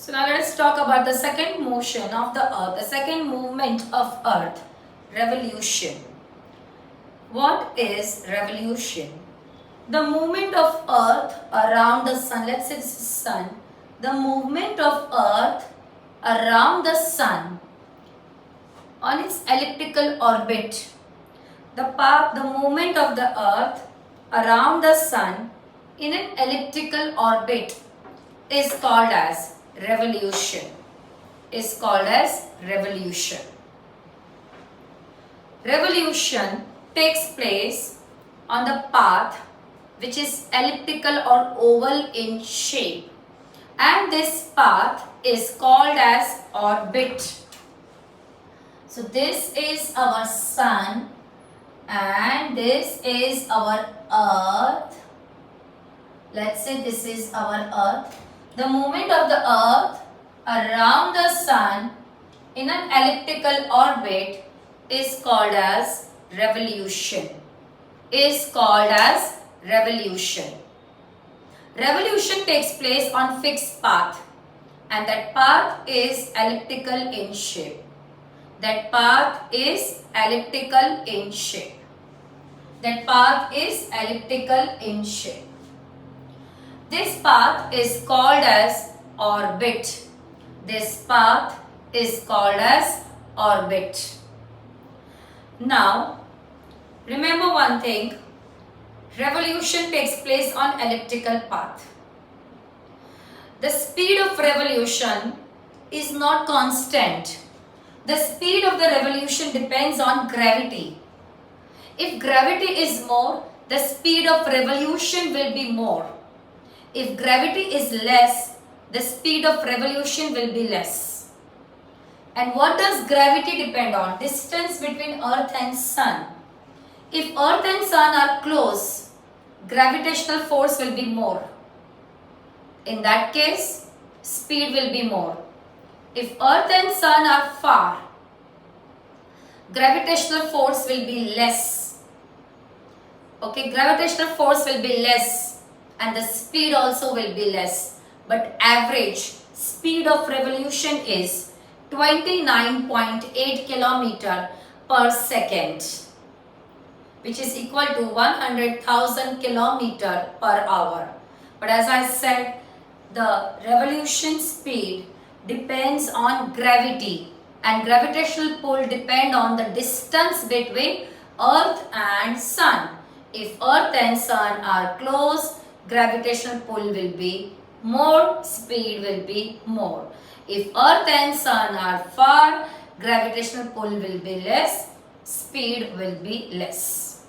So now let us talk about the second motion of the earth, the second movement of earth, revolution. What is revolution? The movement of earth around the sun, let's say this is sun, the movement of earth around the sun on its elliptical orbit. The movement of the earth around the sun in an elliptical orbit is called as revolution. Is called as revolution. Revolution takes place on the path which is elliptical or oval in shape, and this path is called as orbit. So this is our sun and this is our earth. Let's say this is our earth. The movement of the earth around the sun in an elliptical orbit is called as revolution. Is called as revolution. Revolution takes place on fixed path, and that path is elliptical in shape. That path is elliptical in shape. That path is elliptical in shape. This path is called as orbit. This path is called as orbit. Now, remember one thing. Revolution takes place on elliptical path. The speed of revolution is not constant. The speed of the revolution depends on gravity. If gravity is more, the speed of revolution will be more. If gravity is less, the speed of revolution will be less. And what does gravity depend on? Distance between earth and sun. If earth and sun are close, gravitational force will be more. In that case, speed will be more. If earth and sun are far, gravitational force will be less. Okay, gravitational force will be less and the speed also will be less. But average speed of revolution is 29.8 km per second, which is equal to 100,000 km per hour. But as I said, the revolution speed depends on gravity, and gravitational pull depend on the distance between earth and sun. If earth and sun are close, gravitational pull will be more, speed will be more. If earth and sun are far, gravitational pull will be less, speed will be less.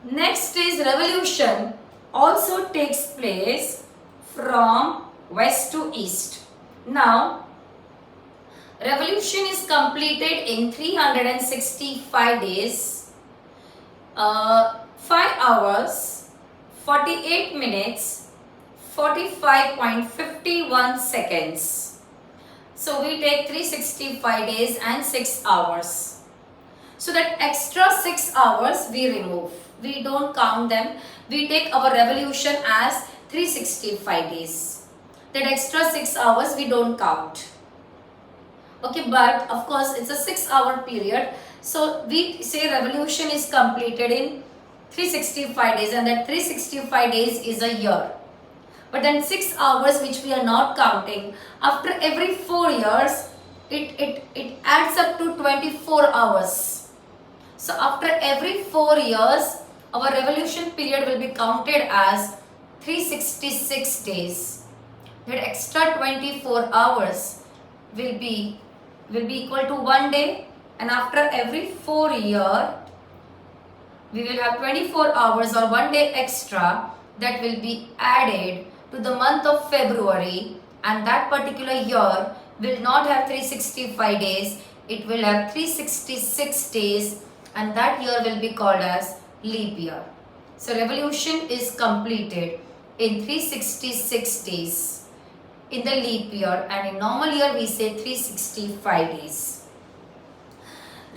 Next is revolution also takes place from west to east. Now, revolution is completed in 365 days, 5 hours, 48 minutes, 45.51 seconds. So we take 365 days and 6 hours. So that extra 6 hours we remove. We don't count them. We take our revolution as 365 days. That extra 6 hours we don't count. Okay, but of course it's a 6-hour period. So we say revolution is completed in 365 days, and that 365 days is a year. But then 6 hours which we are not counting, after every 4 years it adds up to 24 hours. So after every 4 years our revolution period will be counted as 366 days. That extra 24 hours will be equal to 1 day, and after every 4 years we will have 24 hours or 1 day extra that will be added to the month of February, and that particular year will not have 365 days, it will have 366 days, and that year will be called as leap year. So revolution is completed in 366 days in the leap year, and in normal year we say 365 days.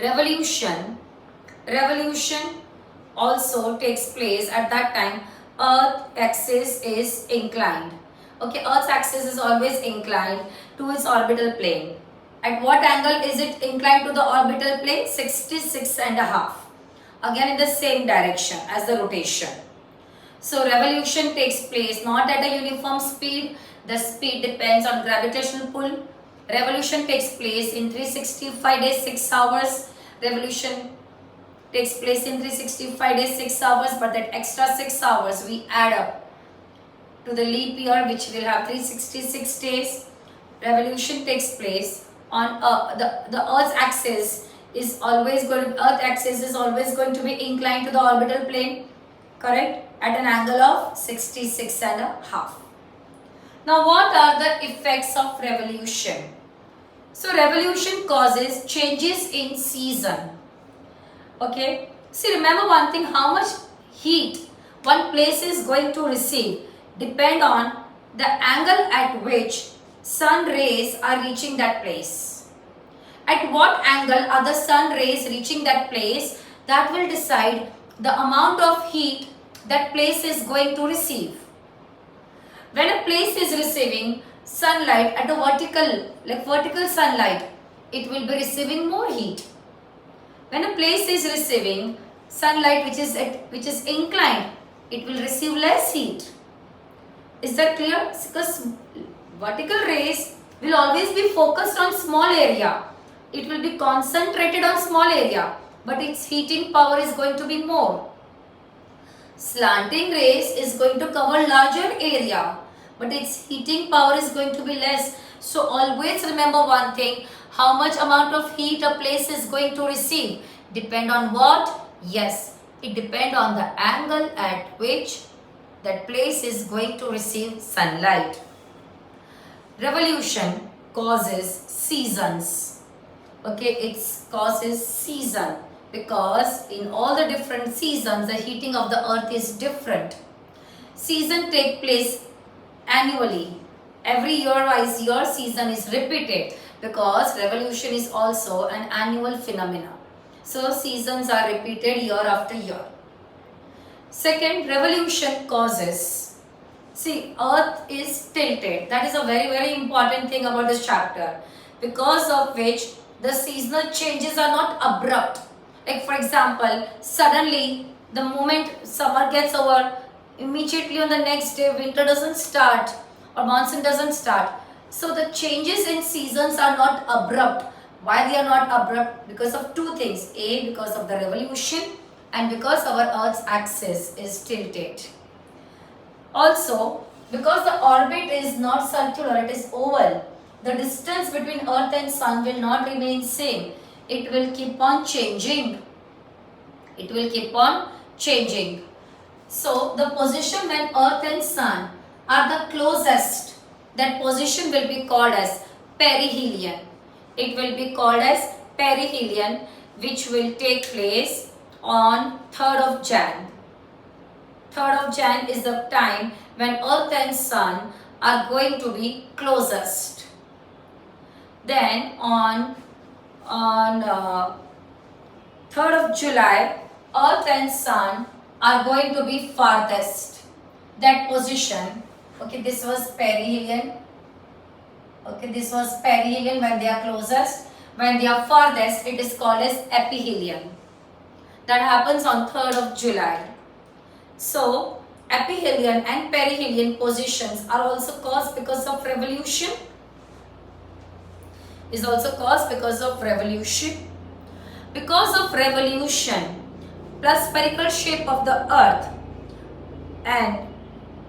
Revolution also takes place at that time. Earth axis is inclined. Okay, Earth's axis is always inclined to its orbital plane. At what angle is it inclined to the orbital plane? 66 and a half. Again in the same direction as the rotation. So revolution takes place not at a uniform speed. The speed depends on gravitational pull. Revolution takes place in 365 days 6 hours. Revolution takes place in 365 days 6 hours, but that extra 6 hours we add up to the leap year, which will have 366 days. Revolution takes place on the Earth's axis is always going to be inclined to the orbital plane, correct, at an angle of 66 and a half. Now what are the effects of revolution? So revolution causes changes in season. Okay, see, remember one thing, how much heat one place is going to receive depend on the angle at which sun rays are reaching that place. At what angle are the sun rays reaching that place? That will decide the amount of heat that place is going to receive. When a place is receiving sunlight at a vertical sunlight, it will be receiving more heat. When a place is receiving sunlight which is inclined, it will receive less heat. Is that clear? Because vertical rays will always be focused on small area. It will be concentrated on small area, but its heating power is going to be more. Slanting rays is going to cover larger area, but its heating power is going to be less. So always remember one thing, how much amount of heat a place is going to receive depend on what? Yes, it depends on the angle at which that place is going to receive sunlight. Revolution causes seasons. Okay, it causes season because in all the different seasons the heating of the earth is different. Season take place annually. Every year-wise year season is repeated because revolution is also an annual phenomenon. So seasons are repeated year after year. Second, revolution causes. See, earth is tilted. That is a very, very important thing about this chapter, because of which the seasonal changes are not abrupt. Like for example, suddenly the moment summer gets over, immediately on the next day winter doesn't start or monsoon doesn't start. So the changes in seasons are not abrupt. Why they are not abrupt? Because of two things. A, because of the revolution, and because our earth's axis is tilted. Also, because the orbit is not circular, it is oval, the distance between earth and sun will not remain same. It will keep on changing. It will keep on changing. So the position when earth and sun are the closest, that position will be called as perihelion. It will be called as perihelion, which will take place on 3rd of Jan. 3rd of Jan is the time when earth and sun are going to be closest. Then on 3rd of July, earth and sun are going to be farthest. That position, okay, this was perihelion. Okay, this was perihelion when they are closest. When they are farthest, it is called as aphelion. That happens on 3rd of July. So, aphelion and perihelion positions are also caused because of revolution. Is also caused because of revolution. Because of revolution plus spherical shape of the earth, and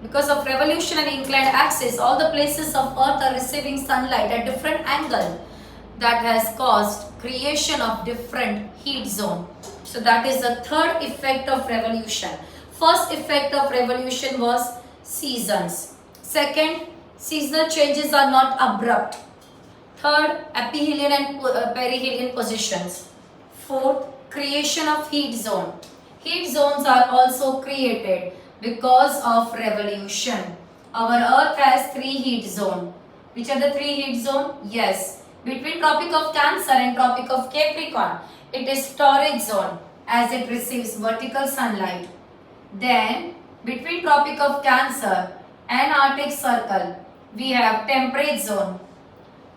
because of revolution and inclined axis, all the places of earth are receiving sunlight at different angle. That has caused creation of different heat zone. So that is the third effect of revolution. First effect of revolution was seasons. Second, seasonal changes are not abrupt. Third, aphelion and perihelion positions. Fourth, creation of heat zone. Heat zones are also created because of revolution. Our earth has 3 heat zones. Which are the 3 heat zones? Yes. Between Tropic of Cancer and Tropic of Capricorn, it is torrid zone as it receives vertical sunlight. Then between Tropic of Cancer and Arctic Circle, we have temperate zone.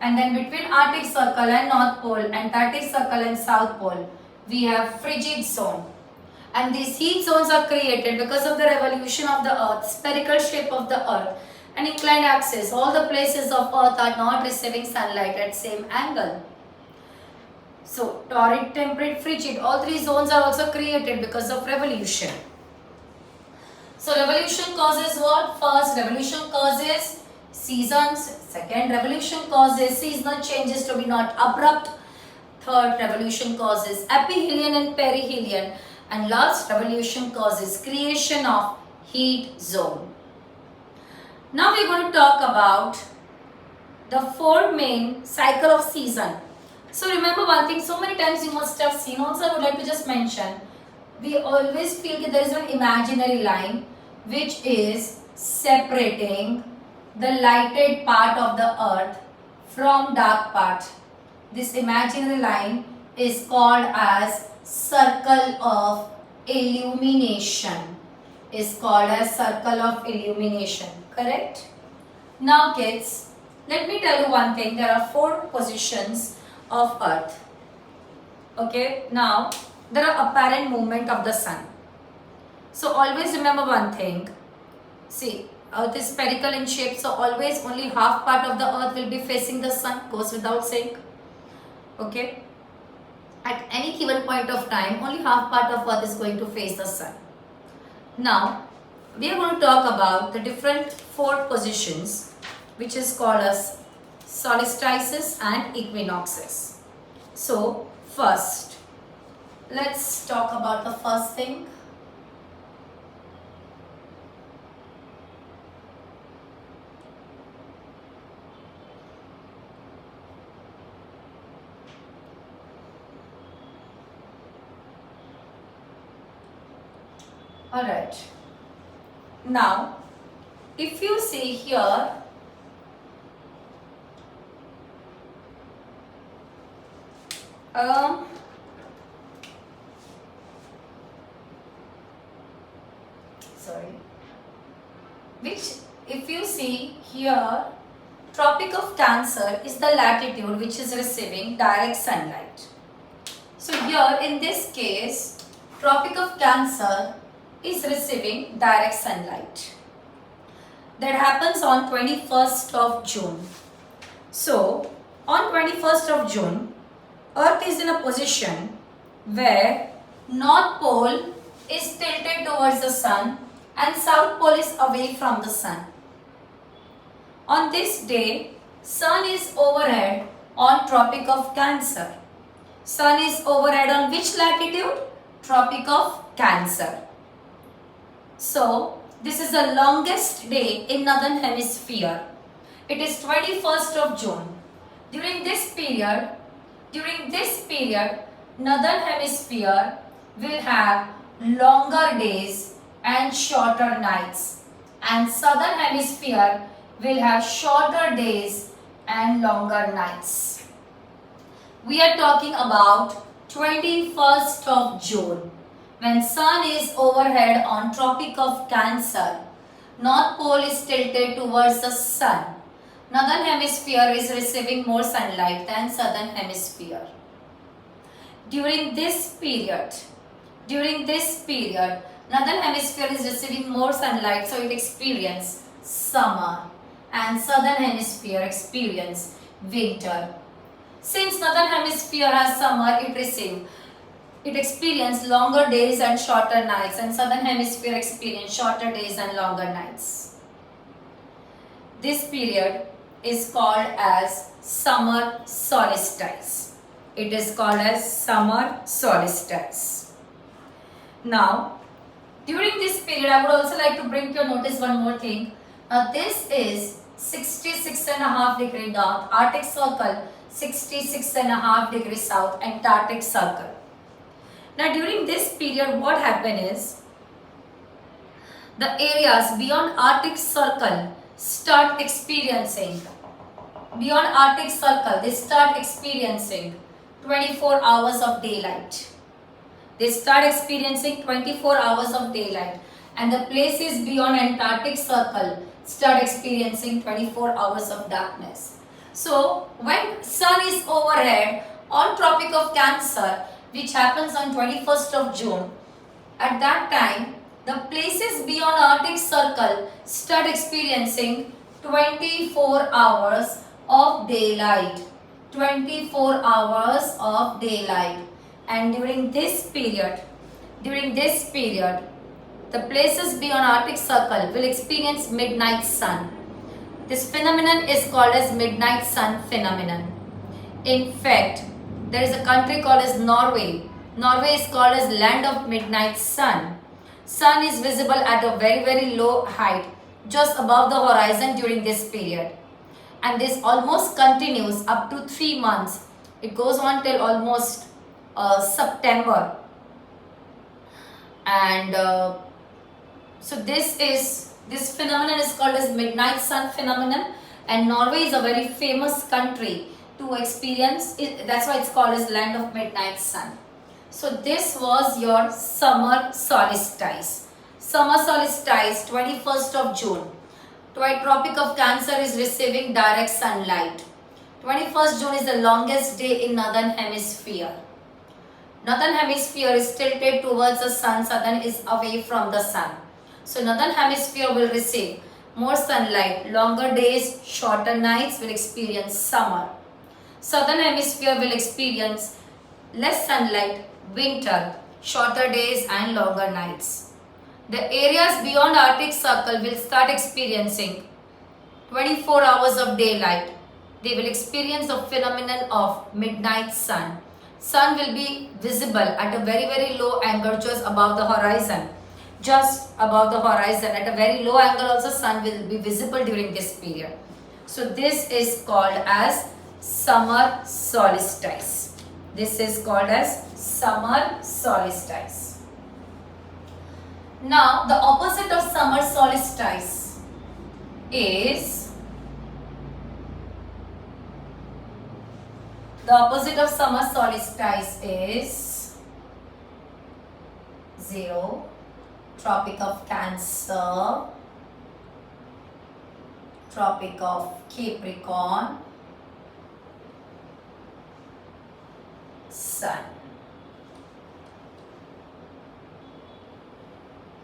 And then between Arctic Circle and North Pole, Antarctic Circle and South Pole, we have frigid zone. And these heat zones are created because of the revolution of the earth, spherical shape of the earth, and inclined axis. All the places of earth are not receiving sunlight at same angle. So torrid, temperate, frigid, all three zones are also created because of revolution. So revolution causes what? First, revolution causes seasons. Second, revolution causes seasonal changes to be not abrupt. Third, revolution causes aphelion and perihelion. And last, revolution causes creation of heat zone. Now we are going to talk about the four main cycle of season. So remember one thing, so many times you must have seen, also I would like to just mention, we always feel that there is an imaginary line which is separating the lighted part of the earth from dark part. This imaginary line is called as circle of illumination. Is called as circle of illumination. Correct? Now kids, let me tell you one thing. There are four positions of earth. Okay, now there are apparent movement of the sun. So always remember one thing. See, earth is spherical in shape, so always only half part of the earth will be facing the sun, goes without saying. Okay, at any given point of time, only half part of earth is going to face the sun. Now we are going to talk about the different four positions, which is called as solstices and equinoxes. So first, let's talk about the first thing. Alright, now if you see here, if you see here, Tropic of Cancer is the latitude which is receiving direct sunlight. So here in this case, Tropic of Cancer is receiving direct sunlight. That happens on 21st of June. So on 21st of June, Earth is in a position where North Pole is tilted towards the sun and South Pole is away from the sun. On this day, sun is overhead on Tropic of Cancer. Sun is overhead on which latitude? Tropic of Cancer. So, this is the longest day in Northern Hemisphere. It is 21st of June. During this period, Northern Hemisphere will have longer days and shorter nights. And Southern Hemisphere will have shorter days and longer nights. We are talking about 21st of June. When sun is overhead on Tropic of Cancer, North Pole is tilted towards the sun. Northern Hemisphere is receiving more sunlight than Southern Hemisphere. During this period, Northern Hemisphere is receiving more sunlight, so it experiences summer, and Southern Hemisphere experiences winter. Since Northern Hemisphere has summer, it experiences longer days and shorter nights, and Southern Hemisphere experiences shorter days and longer nights. This period is called as summer solstice. It is called as summer solstice. Now, during this period, I would also like to bring to your notice one more thing. Now, this is 66.5 degree north, Arctic Circle, 66.5 degree south, Antarctic Circle. Now during this period, what happened is, the areas beyond Arctic Circle start experiencing, they start experiencing 24 hours of daylight. They start experiencing 24 hours of daylight. And the places beyond Antarctic Circle start experiencing 24 hours of darkness. So when sun is overhead on Tropic of Cancer, which happens on 21st of June, at that time the places beyond Arctic Circle start experiencing 24 hours of daylight. 24 hours of daylight. And during this period, the places beyond Arctic Circle will experience midnight sun. This phenomenon is called as midnight sun phenomenon. In fact, there is a country called as Norway. Norway is called as land of midnight sun. Sun is visible at a very, very low height, just above the horizon during this period. And this almost continues up to 3 months. It goes on till almost September. And so this phenomenon is called as midnight sun phenomenon, and Norway is a very famous country to experience it. That's why it's called as land of midnight sun. So this was your summer solstice. Summer solstice, 21st of June. Tropic of Cancer is receiving direct sunlight. 21st June is the longest day in northern hemisphere. Northern hemisphere is tilted towards the sun, southern is away from the sun. So northern hemisphere will receive more sunlight, longer days, shorter nights, will experience summer. Southern hemisphere will experience less sunlight, winter, shorter days and longer nights. The areas beyond Arctic Circle will start experiencing 24 hours of daylight. They will experience the phenomenon of midnight sun. Sun will be visible at a very, very low angle just above the horizon. Just above the horizon at a very low angle also sun will be visible during this period. So this is called as summer solstice. This is called as summer solstice. Now the opposite of summer solstice is zero, Tropic of Cancer, Tropic of Capricorn, Sun.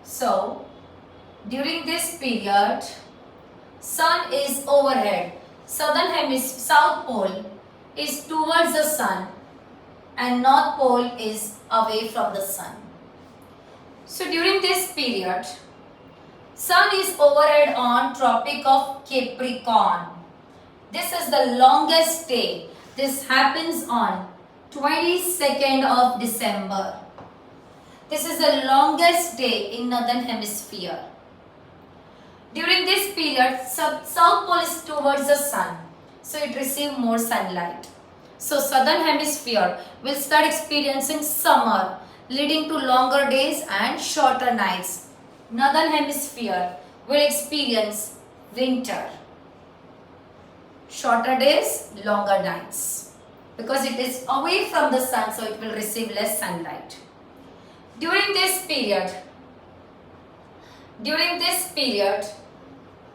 So during this period, sun is overhead. Southern hemisphere, south pole is towards the sun and north pole is away from the sun. So during this period, sun is overhead on Tropic of Capricorn. This is the longest day. This happens on 22nd of December. This is the longest day in northern hemisphere. During this period, south pole is towards the sun, so it receives more sunlight. So southern hemisphere will start experiencing summer, leading to longer days and shorter nights. Northern hemisphere will experience winter, shorter days, longer nights, because it is away from the sun, so it will receive less sunlight. During this period,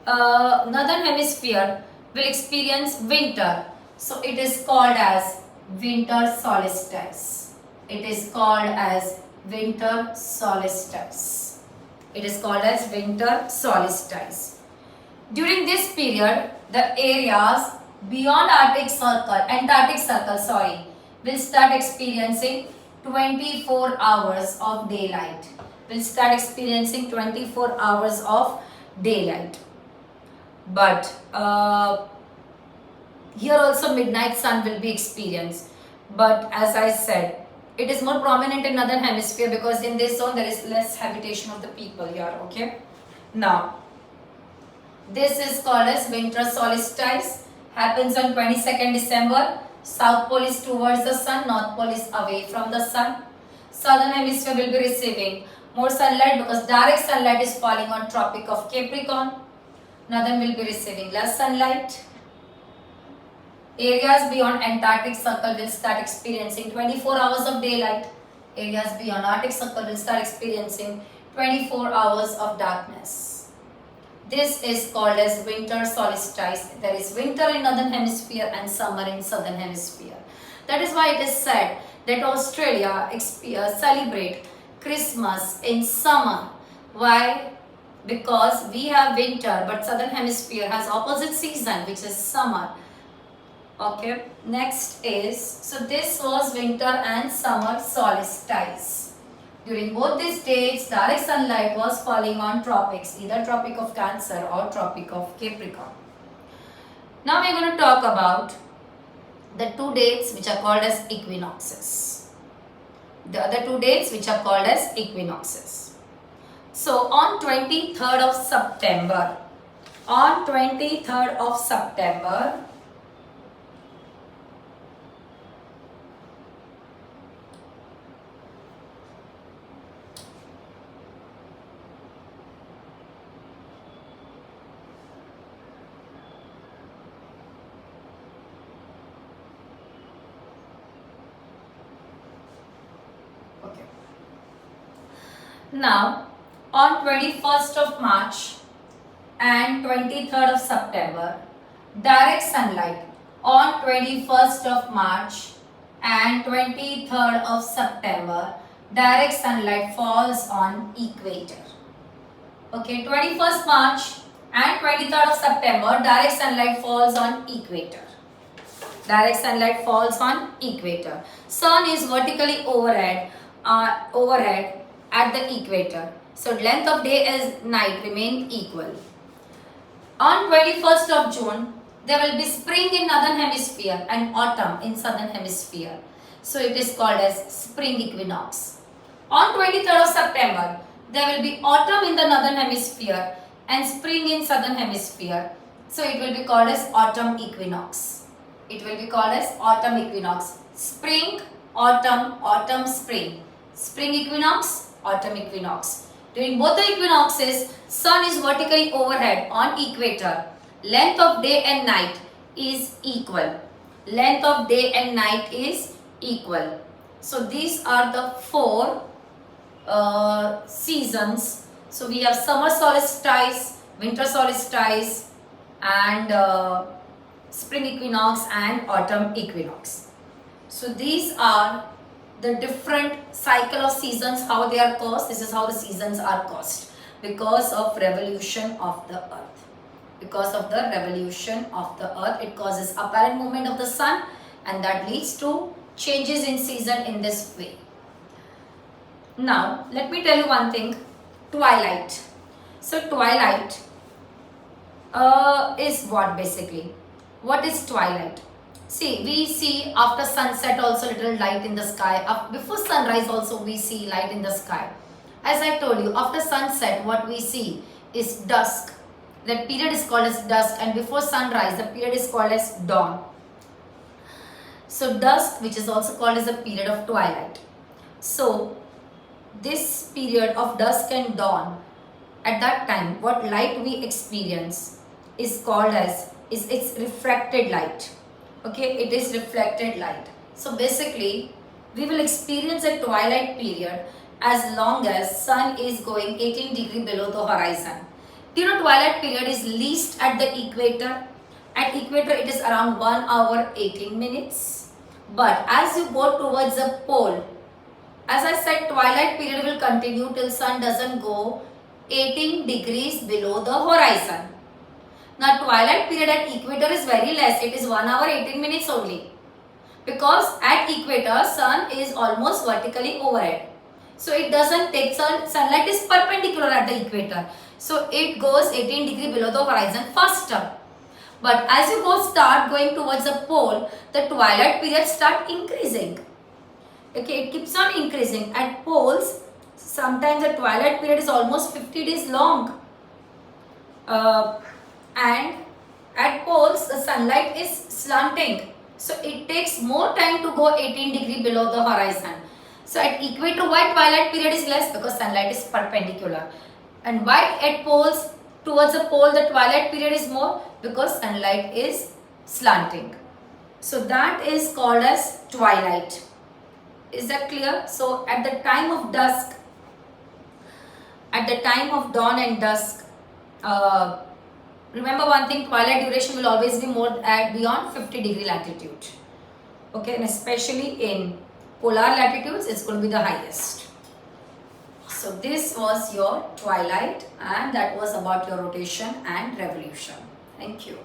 northern hemisphere will experience winter, so it is called as winter solstice. It is called as winter solstice. It is called as winter solstice. During this period, the areas beyond Antarctic Circle, will start experiencing 24 hours of daylight. Will start experiencing 24 hours of daylight. But here also midnight sun will be experienced. But as I said, it is more prominent in northern hemisphere because in this zone there is less habitation of the people here. Okay. Now, this is called as winter solstice. Happens on 22nd December. South pole is towards the sun, north pole is away from the sun. Southern hemisphere will be receiving more sunlight because direct sunlight is falling on Tropic of Capricorn. Northern will be receiving less sunlight. Areas beyond Antarctic Circle will start experiencing 24 hours of daylight. Areas beyond Arctic Circle will start experiencing 24 hours of darkness. This is called as winter solstice. There is winter in northern hemisphere and summer in southern hemisphere. That is why it is said that Australia celebrate Christmas in summer. Why? Because we have winter, but southern hemisphere has opposite season, which is summer. Okay, next is, so this was winter and summer solstice. During both these dates, direct sunlight was falling on tropics, either Tropic of Cancer or Tropic of Capricorn. Now we are going to talk about the two dates which are called as equinoxes. The other two dates which are called as equinoxes. So on 23rd of September, now, on 21st of March and 23rd of September, direct sunlight on 21st of March and 23rd of September, direct sunlight falls on equator. Okay, 21st March and 23rd of September, direct sunlight falls on equator. Direct sunlight falls on equator. Sun is vertically overhead at the equator. So length of day and night remain equal. On 21st of June, there will be spring in northern hemisphere and autumn in southern hemisphere. So it is called as spring equinox. On 23rd of September, there will be autumn in the northern hemisphere and spring in southern hemisphere. So it will be called as autumn equinox. It will be called as autumn equinox. Spring, autumn, spring. Spring equinox, autumn equinox. During both the equinoxes, sun is vertically overhead on equator. Length of day and night is equal. Length of day and night is equal. So these are the four seasons. So we have summer solstice, winter solstice, and spring equinox and autumn equinox. So these are the different cycle of seasons, how they are caused. This is how the seasons are caused because of revolution of the earth. Because of the revolution of the earth, it causes apparent movement of the sun, and that leads to changes in season in this way. Now let me tell you one thing, twilight. So twilight is what basically? What is twilight? See, we see after sunset also little light in the sky. Before sunrise also we see light in the sky. As I told you, after sunset what we see is dusk. That period is called as dusk, and before sunrise the period is called as dawn. So dusk, which is also called as a period of twilight. So this period of dusk and dawn, at that time what light we experience is called as, it's refracted light. Okay, it is reflected light. So basically we will experience a twilight period as long as sun is going 18 degrees below the horizon. You know, twilight period is least at the equator. At equator it is around 1 hour 18 minutes. But as you go towards the pole, as I said, twilight period will continue till sun doesn't go 18 degrees below the horizon. Now twilight period at equator is very less. It is 1 hour 18 minutes only. Because at equator sun is almost vertically overhead. So it doesn't take sunlight is perpendicular at the equator. So it goes 18 degrees below the horizon faster. But as you start going towards the pole, the twilight period start increasing. Okay, it keeps on increasing. At poles, sometimes the twilight period is almost 50 days long. And at poles, the sunlight is slanting. So it takes more time to go 18 degrees below the horizon. So at equator, why twilight period is less? Because sunlight is perpendicular. And why at poles, towards the pole, the twilight period is more? Because sunlight is slanting. So that is called as twilight. Is that clear? So at the time of dusk, at the time of dawn and dusk, remember one thing, twilight duration will always be more at beyond 50 degree latitude. Okay, and especially in polar latitudes, it's going to be the highest. So this was your twilight, and that was about your rotation and revolution. Thank you.